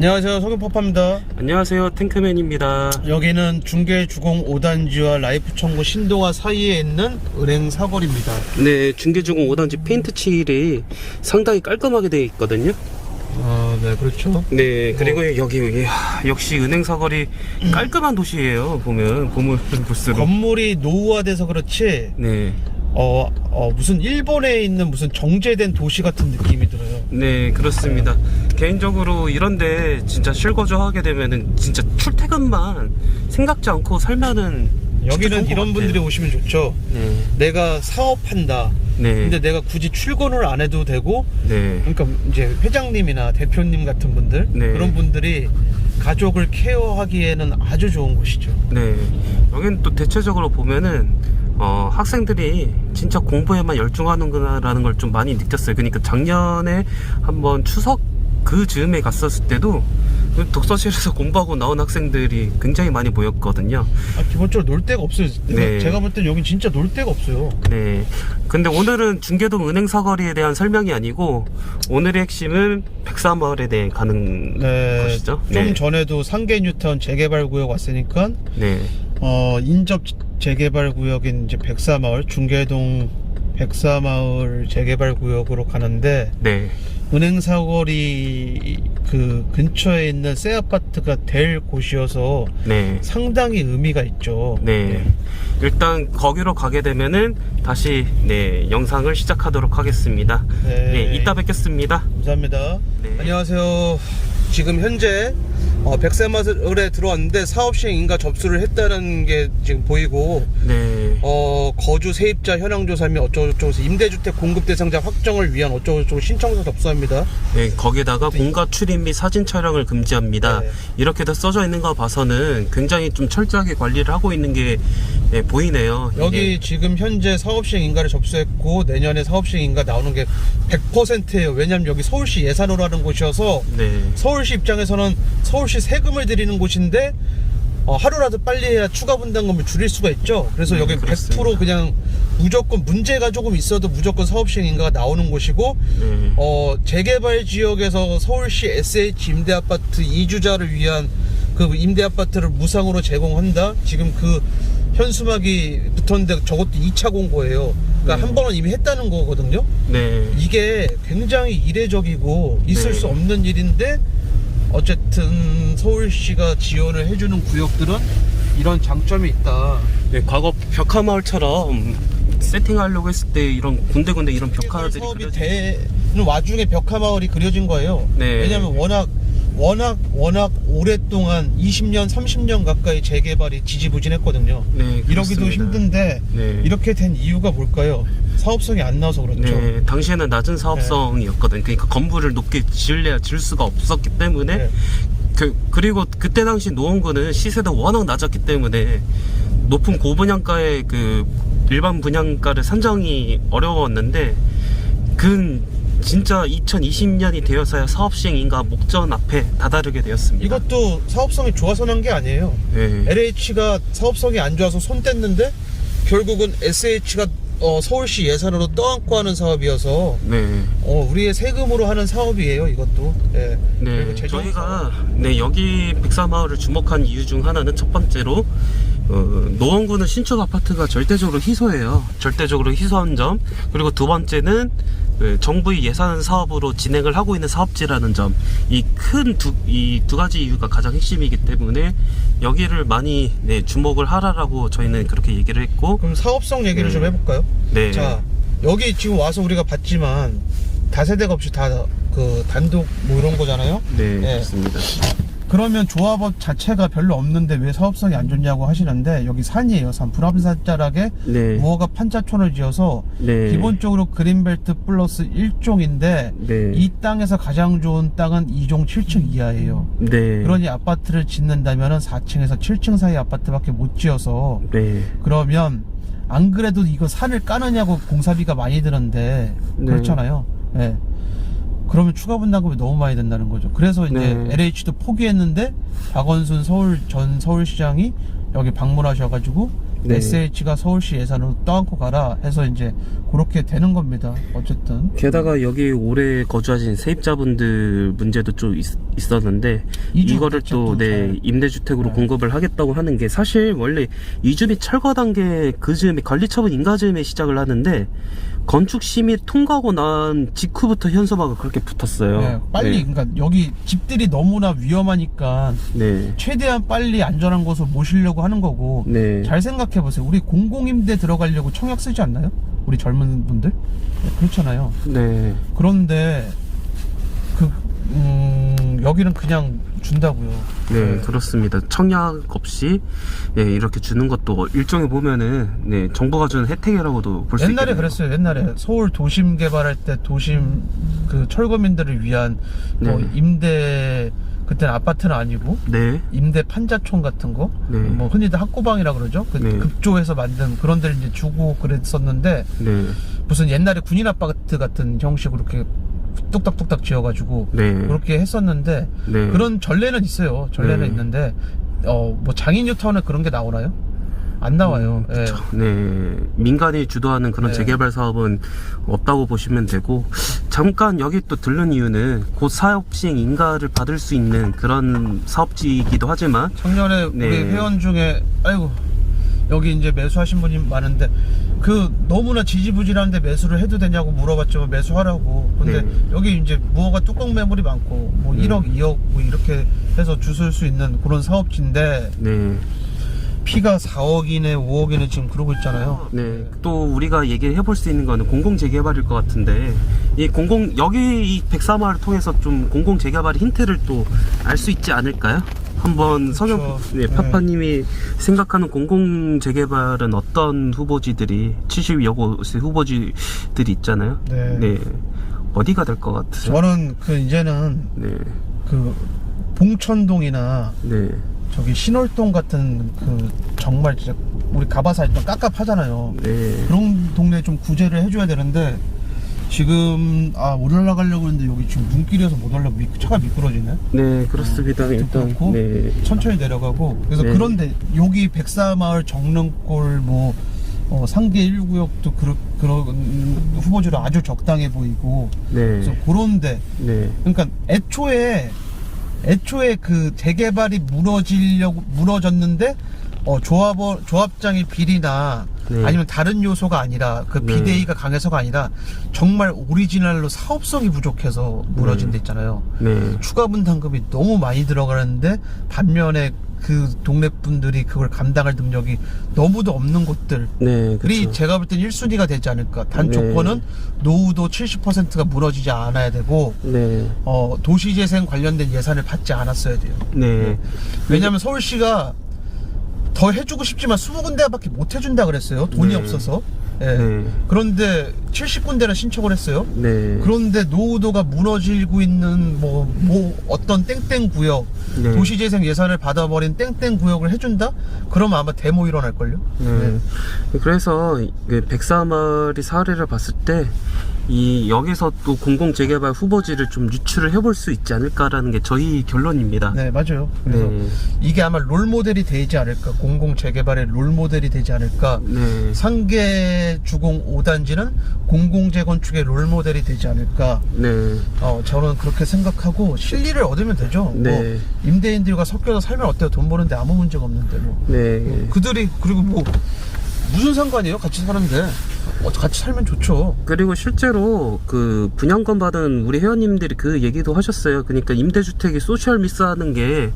안녕하세요, 석유파파입니다. 안녕하세요, 탱크맨입니다. 여기는 중계주공 5단지와 라이프 청구 신동아 사이에 있는 은행 사거리입니다. 네, 중계주공 5단지 페인트 칠이 상당히 깔끔하게 되어 있거든요. 네, 그렇죠. 네, 그리고 여기 역시 은행 사거리 깔끔한 도시예요. 보면 볼수록 건물이 노후화돼서 그렇지. 네, 무슨 일본에 있는 무슨 정제된 도시 같은 느낌이 들어요. 네, 그렇습니다. 개인적으로 이런데 진짜 실거주하게 되면은 진짜 출퇴근만 생각지 않고 살면은 여기는 이런 분들이 오시면 좋죠. 네, 내가 사업한다. 네, 근데 내가 굳이 출근을 안 해도 되고, 네, 그러니까 이제 회장님이나 대표님 같은 분들, 네. 그런 분들이 가족을 케어하기에는 아주 좋은 곳이죠. 네. 여기는 또 대체적으로 보면은 학생들이 진짜 공부에만 열중하는구나라는 걸 좀 많이 느꼈어요. 그러니까 작년에 한번 추석 그 즈음에 갔었을 때도 독서실에서 공부하고 나온 학생들이 굉장히 많이 모였거든요. 기본적으로 놀 데가 없어요. 네. 제가 볼 땐 여긴 진짜 놀 데가 없어요. 네. 근데 오늘은 중계동 은행 사거리에 대한 설명이 아니고 오늘의 핵심은 백사마을에 대해 가는 것이죠. 좀 네. 전에도 상계뉴타운 재개발구역 왔으니까 네. 인접 재개발구역인 이제 백사마을, 중계동 백사마을 재개발구역으로 가는데, 네. 은행 사거리 그 근처에 있는 새 아파트가 될 곳이어서 네. 상당히 의미가 있죠. 네. 일단 거기로 가게 되면은 다시 영상을 시작하도록 하겠습니다. 네, 이따 뵙겠습니다. 감사합니다. 네. 안녕하세요. 지금 현재 백사마을에 들어왔는데 사업 시행 인가 접수를 했다는 게 지금 보이고, 네. 거주 세입자 현황 조사 및 어쩌고저쩌고 임대주택 공급 대상자 확정을 위한 어쩌고저쩌고 신청서 접수합니다. 네, 거기다가 공가 출입 및 사진 촬영을 금지합니다. 네. 이렇게 써져 있는 거 봐서는 굉장히 좀 철저하게 관리를 하고 있는 게 보이네요. 여기 지금 현재 사업 시행 인가를 접수했고 내년에 사업 시행 인가 나오는 게 100%예요. 왜냐면 여기 서울시 예산으로 하는 곳이어서, 네. 서울시 입장에서는 서울시 세금을 드리는 곳인데 하루라도 빨리 해야 추가 분담금을 줄일 수가 있죠. 그래서 네, 여기 그렇습니다. 100% 그냥 무조건 문제가 조금 있어도 무조건 사업 시행 인가가 나오는 곳이고, 네. 재개발 지역에서 서울시 SH 임대아파트 이주자를 위한 그 임대아파트를 무상으로 제공한다. 지금 그 현수막이 붙었는데 저것도 2차 공고예요. 그러니까 한 번은 이미 했다는 거거든요. 네. 이게 굉장히 이례적이고 있을 네. 수 없는 일인데, 어쨌든 서울시가 지원을 해주는 구역들은 이런 장점이 있다. 네, 과거 벽화마을처럼 세팅하려고 했을 때 이런 군데군데 이런 벽화들이 사업이 그려져- 되는 와중에 벽화마을이 그려진 거예요. 네. 왜냐면 워낙 오랫동안 20년, 30년 가까이 재개발이 지지부진했거든요. 네, 이러기도 그렇습니다. 힘든데 네. 이렇게 된 이유가 뭘까요? 사업성이 안 나와서 그렇죠. 네, 당시에는 낮은 사업성이었거든요. 그러니까 건물을 높게 지을 수가 없었기 때문에 네. 그리고 그때 당시 노원구는 시세도 워낙 낮았기 때문에 높은 고분양가의 그 일반 분양가를 산정이 어려웠는데, 진짜 2020년이 되어서야 사업 시행 인가 목전 앞에 다다르게 되었습니다. 이것도 사업성이 좋아서 난 게 아니에요. 네. LH가 사업성이 안 좋아서 손 뗐는데 결국은 SH가 서울시 예산으로 떠안고 하는 사업이어서 네. 우리의 세금으로 하는 사업이에요, 이것도. 네. 네, 그리고 재정 저희가 여기 백사마을을 주목한 이유 중 하나는 첫 번째로 노원구는 신축 아파트가 절대적으로 희소해요. 절대적으로 희소한 점. 그리고 두 번째는 정부의 예산 사업으로 진행을 하고 있는 사업지라는 점. 이 두 가지 이유가 가장 핵심이기 때문에 여기를 많이 주목을 하라라고 저희는 그렇게 얘기를 했고. 그럼 사업성 얘기를 네. 좀 해볼까요? 네. 자, 여기 지금 와서 우리가 봤지만 다세대가 없이 다 그 단독 뭐 이런 거잖아요. 네, 네. 그렇습니다. 그러면 조합업 자체가 별로 없는데 왜 사업성이 안 좋냐고 하시는데, 여기 산이에요. 산. 불암산 자락에 네. 무허가 판자촌을 지어서 네. 기본적으로 그린벨트 플러스 1종인데 네. 이 땅에서 가장 좋은 땅은 2종 7층 이하예요. 네. 그러니 아파트를 짓는다면 4층에서 7층 사이 아파트밖에 못 지어서, 네. 그러면 안 그래도 이거 산을 까느냐고 공사비가 많이 드는데, 네. 그렇잖아요. 네. 그러면 추가 분담금이 너무 많이 든다는 거죠. 그래서 이제 네. LH도 포기했는데 박원순 전 서울시장이 여기 방문하셔가지고 네. SH가 서울시 예산으로 떠안고 가라 해서 이제 그렇게 되는 겁니다. 어쨌든 게다가 여기 오래 거주하신 세입자분들 문제도 좀 있었는데 이거를 또 네, 임대주택으로 네. 공급을 하겠다고 하는 게 사실 원래 이주 및 철거 단계 그 즈음에 관리처분 인가 즈음에 시작을 하는데 건축 심의 통과하고 난 직후부터 현수막을 그렇게 붙었어요. 네, 빨리 네. 그러니까 여기 집들이 너무나 위험하니까 네. 최대한 빨리 안전한 곳으로 모시려고 하는 거고 네. 잘 생각해 보세요. 우리 공공임대 들어가려고 청약 쓰지 않나요? 우리 젊은 분들 그렇잖아요. 네. 그런데 여기는 그냥 준다고요. 네, 그렇습니다. 청약 없이 예, 이렇게 주는 것도 일종의 보면은 네, 정부가 주는 혜택이라고도 볼 수 있겠네요. 옛날에 그랬어요. 옛날에 서울 도심 개발할 때 도심 그 철거민들을 위한 뭐 네. 임대 그때는 아파트는 아니고 네. 임대 판자촌 같은 거, 네. 뭐 흔히들 학고방이라 그러죠. 그 네. 급조해서 만든 그런 데를 이제 주고 그랬었는데 네. 무슨 옛날에 군인 아파트 같은 형식으로 이렇게 뚝딱뚝딱 지어가지고 네. 그렇게 했었는데 네. 그런 전례는 있어요. 전례는 네. 있는데 뭐 장인뉴타운에 그런 게 나오나요? 안 나와요. 예. 그쵸. 네. 민간이 주도하는 그런 네. 재개발 사업은 없다고 보시면 되고, 잠깐 여기 또 들른 이유는 곧 사업 시행 인가를 받을 수 있는 그런 사업지이기도 하지만, 작년에 네. 우리 회원 중에 아이고 여기 이제 매수하신 분이 많은데 그 너무나 지지부진한데 매수를 해도 되냐고 물어봤죠. 매수하라고. 근데 네. 여기 이제 무허가 뚜껑 매물이 많고 뭐 1억 2억 뭐 이렇게 해서 주술 수 있는 그런 사업지인데 네. 피가 4억이네 5억이네 지금 그러고 있잖아요. 네. 또 우리가 얘기해 볼 수 있는 거는 공공 재개발일 것 같은데, 여기 이 104마을을 통해서 좀 공공 재개발의 힌트를 또 알 수 있지 않을까요? 한번 성현 네, 파파님이 생각하는 공공 재개발은 어떤 후보지들이 70여 곳의 후보지들이 있잖아요. 네. 어디가 될 것 같으세요? 저는 그 이제는 네. 그 봉천동이나 네. 저기 신월동 같은 그 정말 진짜 우리 가봐서 일단 깝깝하잖아요. 네. 그런 동네 좀 구제를 해줘야 되는데 지금 올라가려고 했는데 여기 지금 눈길이어서 못 올라 차가 미끄러지네. 네, 그렇습니다. 일단 그렇고 네. 천천히 내려가고 그래서 네. 그런데 여기 백사마을 정릉골 뭐 상계 1구역도 그런 후보지로 아주 적당해 보이고 네. 그래서 그런데 네. 그러니까 애초에 그 재개발이 무너졌는데 조합장의 비리나 네. 아니면 다른 요소가 아니라 그 네. 비대위가 강해서가 아니라 정말 오리지널로 사업성이 부족해서 무너진 데 있잖아요. 네. 추가 분담금이 너무 많이 들어가는데 반면에 그 동네 분들이 그걸 감당할 능력이 너무도 없는 곳들. 네. 이 그쵸. 제가 볼 땐 1순위가 되지 않을까. 단 네. 조건은 노후도 70%가 무너지지 않아야 되고 네. 도시재생 관련된 예산을 받지 않았어야 돼요. 네. 왜냐하면 서울시가 더 해주고 싶지만 20군데밖에 못 해준다 그랬어요. 돈이 네. 없어서. 예. 네. 그런데 70군데나 신청을 했어요. 네. 그런데 노후도가 무너지고 있는 어떤 땡땡 구역, 네. 도시재생 예산을 받아버린 땡땡 구역을 해준다? 그러면 아마 데모 일어날걸요? 네. 그래서 그 104마을이 사례를 봤을 때 여기서 또 공공재개발 후보지를 좀 유출을 해볼 수 있지 않을까라는 게 저희 결론입니다. 네, 맞아요. 그래서 네. 이게 아마 롤모델이 되지 않을까. 공공재개발의 롤모델이 되지 않을까. 네. 상계 주공 5단지는 공공재건축의 롤모델이 되지 않을까. 네. 저는 그렇게 생각하고 실리를 얻으면 되죠. 네. 뭐 임대인들과 섞여서 살면 어때요? 돈 버는데 아무 문제가 없는데 뭐. 네. 그들이 그리고 뭐 무슨 상관이에요? 같이 사는데 같이 살면 좋죠. 그리고 실제로 그 분양권 받은 우리 회원님들이 그 얘기도 하셨어요. 그러니까 임대주택이 소셜 미스하는 게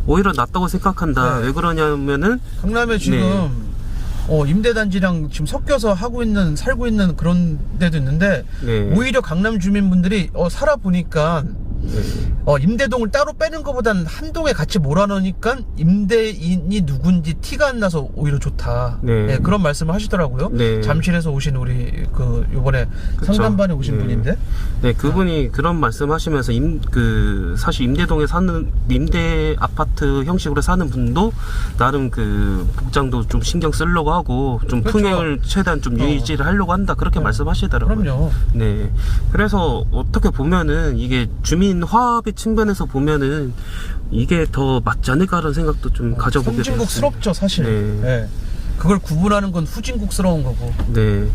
오히려 낫다고 생각한다. 네. 왜 그러냐면은 강남에 지금 네. 임대단지랑 지금 섞여서 살고 있는 그런 데도 있는데 네. 오히려 강남 주민분들이 살아보니까 네. 임대동을 따로 빼는 것보다는 한 동에 같이 몰아넣으니까 임대인이 누군지 티가 안 나서 오히려 좋다. 네. 네, 그런 말씀을 하시더라고요. 네. 잠실에서 오신 우리 요번에 그쵸. 상담반에 오신 네. 분인데. 네, 그분이 그런 말씀하시면서 사실 임대동에 사는 임대 아파트 형식으로 사는 분도 나름 그 복장도 좀 신경 쓰려고 하고 좀 그렇죠. 풍경을 최대한 좀 유지를 하려고 한다 그렇게 말씀하시더라고요. 그럼요. 네, 그래서 어떻게 보면은 이게 주민 화합의 측면에서 보면은 이게 더 맞지 않을까라는 생각도 좀 가져보게 됐어요. 선진국스럽죠 사실. 네. 네. 그걸 구분하는 건 후진국스러운 거고. 네.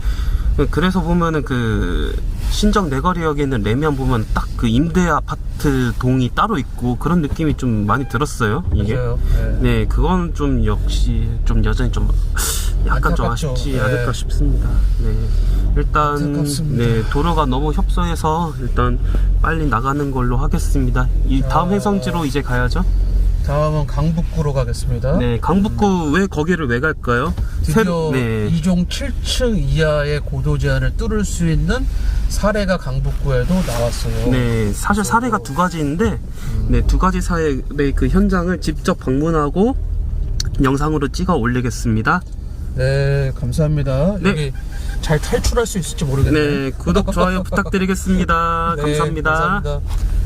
그래서 보면은 그 신정 내거리역에 있는 레미안 보면 딱 그 임대 아파트 동이 따로 있고 그런 느낌이 좀 많이 들었어요. 이게. 맞아요. 네, 그건 좀 역시 좀 여전히 좀 약간 좀 안타깝죠. 아쉽지 네. 않을까 싶습니다. 네. 일단 안타깝습니다. 네, 도로가 너무 협소해서 일단 빨리 나가는 걸로 하겠습니다. 이 다음 행성지로 이제 가야죠. 다음은 강북구로 가겠습니다. 네, 강북구 왜 거기를 왜 갈까요? 드디어 네. 2종 7층 이하의 고도 제한을 뚫을 수 있는 사례가 강북구에도 나왔어요. 네, 사실 사례가 두 가지인데, 네, 두 가지 사례의 그 현장을 직접 방문하고 영상으로 찍어 올리겠습니다. 네, 감사합니다. 네. 여기 잘 탈출할 수 있을지 모르겠네요. 네, 구독, 좋아요 부탁드리겠습니다. 네, 감사합니다. 감사합니다.